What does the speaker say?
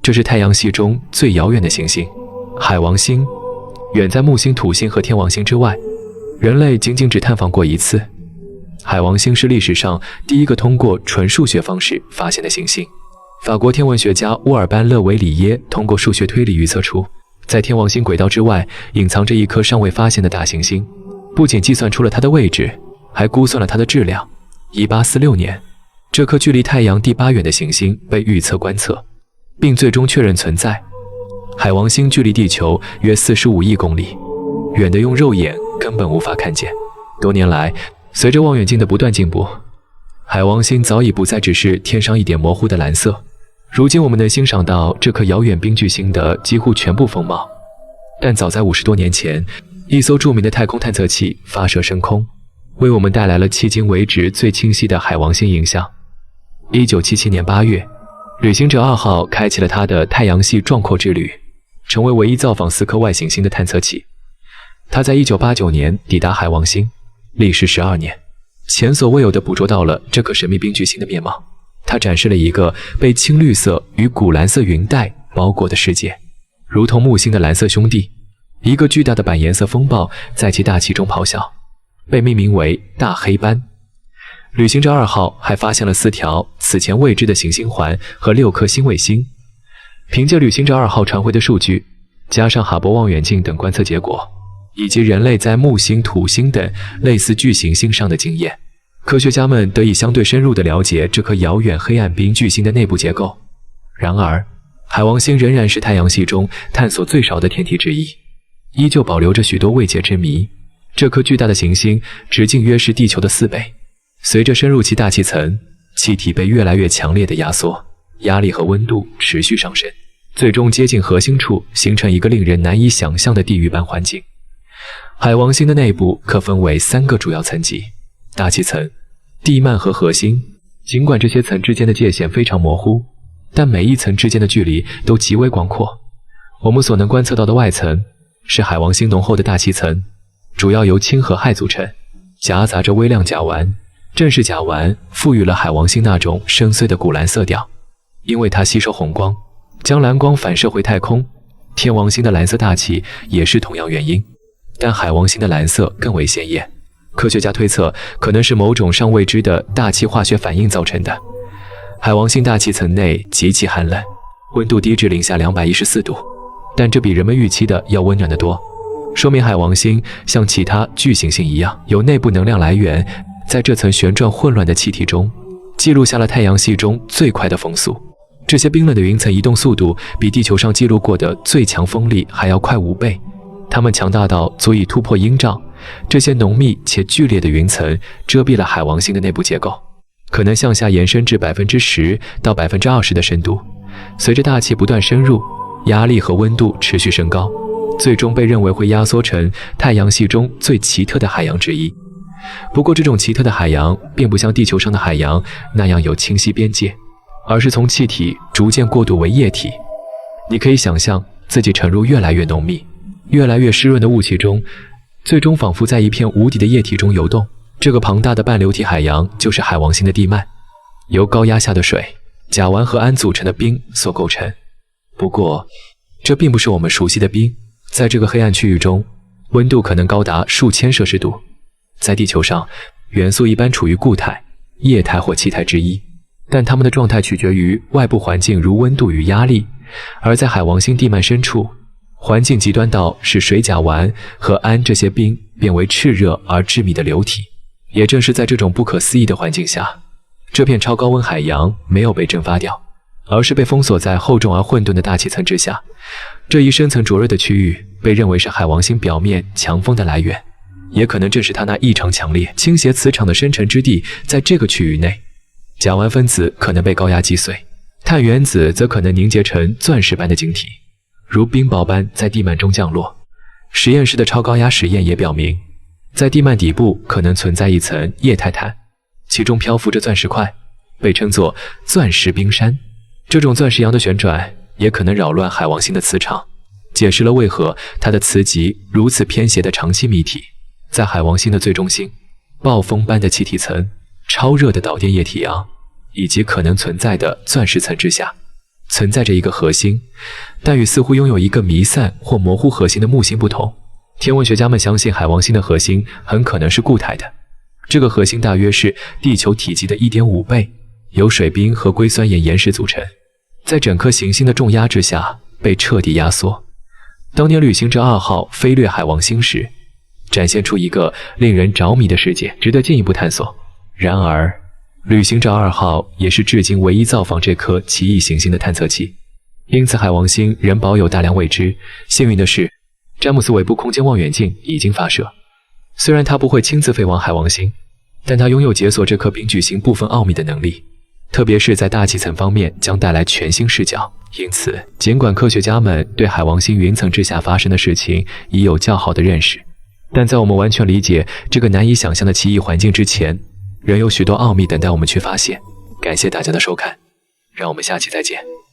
这是太阳系中最遥远的行星——海王星，远在木星、土星和天王星之外，人类仅仅只探访过一次。海王星是历史上第一个通过纯数学方式发现的行星。法国天文学家乌尔班·勒维里耶通过数学推理预测出，在天王星轨道之外隐藏着一颗尚未发现的大行星，不仅计算出了它的位置，还估算了它的质量。1846年，这颗距离太阳第8远的行星被预测观测，并最终确认存在。海王星距离地球约45亿公里，远得用肉眼根本无法看见。多年来，随着望远镜的不断进步，海王星早已不再只是天上一点模糊的蓝色。如今我们能欣赏到这颗遥远冰巨星的几乎全部风貌。但早在50多年前，一艘著名的太空探测器发射升空，为我们带来了迄今为止最清晰的海王星影像。1977年8月，旅行者2号开启了它的太阳系壮阔之旅，成为唯一造访4颗外行星的探测器。它在1989年抵达海王星，历时12年，前所未有地捕捉到了这颗神秘冰巨星的面貌。它展示了一个被青绿色与古蓝色云带包裹的世界，如同木星的蓝色兄弟。一个巨大的板颜色风暴在其大气中咆哮，被命名为大黑斑。旅行者2号还发现了4条此前未知的行星环和6颗新卫星。凭借旅行者2号传回的数据，加上哈勃望远镜等观测结果，以及人类在木星、土星等类似巨行星上的经验，科学家们得以相对深入地了解这颗遥远黑暗冰巨星的内部结构。然而，海王星仍然是太阳系中探索最少的天体之一，依旧保留着许多未解之谜。这颗巨大的行星直径约是地球的4倍，随着深入其大气层，气体被越来越强烈地压缩，压力和温度持续上升，最终接近核心处，形成一个令人难以想象的地狱般环境。海王星的内部可分为3个主要层级：大气层、地幔和核心。尽管这些层之间的界限非常模糊，但每一层之间的距离都极为广阔。我们所能观测到的外层是海王星浓厚的大气层，主要由氢和氦组成，夹杂着微量甲烷。正是甲烷赋予了海王星那种深邃的古蓝色调，因为它吸收红光，将蓝光反射回太空。天王星的蓝色大气也是同样原因，但海王星的蓝色更为鲜艳。科学家推测，可能是某种尚未知的大气化学反应造成的。海王星大气层内极其寒冷，温度低至零下214度，但这比人们预期的要温暖得多，说明海王星像其他巨行星一样，有内部能量来源，在这层旋转混乱的气体中，记录下了太阳系中最快的风速。这些冰冷的云层移动速度比地球上记录过的最强风力还要快5倍，它们强大到足以突破鹰杖。这些浓密且剧烈的云层遮蔽了海王星的内部结构，可能向下延伸至10%到20%的深度。随着大气不断深入，压力和温度持续升高，最终被认为会压缩成太阳系中最奇特的海洋之一。不过，这种奇特的海洋并不像地球上的海洋那样有清晰边界，而是从气体逐渐过渡为液体。你可以想象自己沉入越来越浓密、越来越湿润的雾气中，最终仿佛在一片无底的液体中游动。这个庞大的半流体海洋就是海王星的地幔，由高压下的水、甲烷和氨组成的冰所构成。不过，这并不是我们熟悉的冰。在这个黑暗区域中，温度可能高达数千摄氏度。在地球上，元素一般处于固态、液态或气态之一，但它们的状态取决于外部环境，如温度与压力。而在海王星地幔深处，环境极端到使水、甲烷和氨这些冰变为炽热而致密的流体。也正是在这种不可思议的环境下，这片超高温海洋没有被蒸发掉，而是被封锁在厚重而混沌的大气层之下。这一深层灼热的区域被认为是海王星表面强风的来源，也可能正是它那异常强烈、倾斜磁场的生成之地。在这个区域内，甲烷分子可能被高压击碎，碳原子则可能凝结成钻石般的晶体，如冰雹般在地幔中降落。实验室的超高压实验也表明，在地幔底部可能存在一层液态碳，其中漂浮着钻石块，被称作钻石冰山。这种钻石洋的旋转也可能扰乱海王星的磁场，解释了为何它的磁极如此偏斜的长期谜题。在海王星的最中心，暴风般的气体层、超热的导电液体洋以及可能存在的钻石层之下，存在着一个核心，但与似乎拥有一个弥散或模糊核心的木星不同。天文学家们相信海王星的核心很可能是固态的，这个核心大约是地球体积的 1.5 倍，由水冰和硅酸盐岩石组成，在整颗行星的重压之下被彻底压缩。当年旅行者2号飞掠海王星时，展现出一个令人着迷的世界，值得进一步探索。然而，旅行者2号也是至今唯一造访这颗奇异行星的探测器，因此海王星仍保有大量未知。幸运的是，詹姆斯韦布空间望远镜已经发射，虽然它不会亲自飞往海王星，但它拥有解锁这颗冰矩形部分奥秘的能力，特别是在大气层方面将带来全新视角。因此，尽管科学家们对海王星云层之下发生的事情已有较好的认识，但在我们完全理解这个难以想象的奇异环境之前，仍有许多奥秘等待我们去发现。感谢大家的收看，让我们下期再见。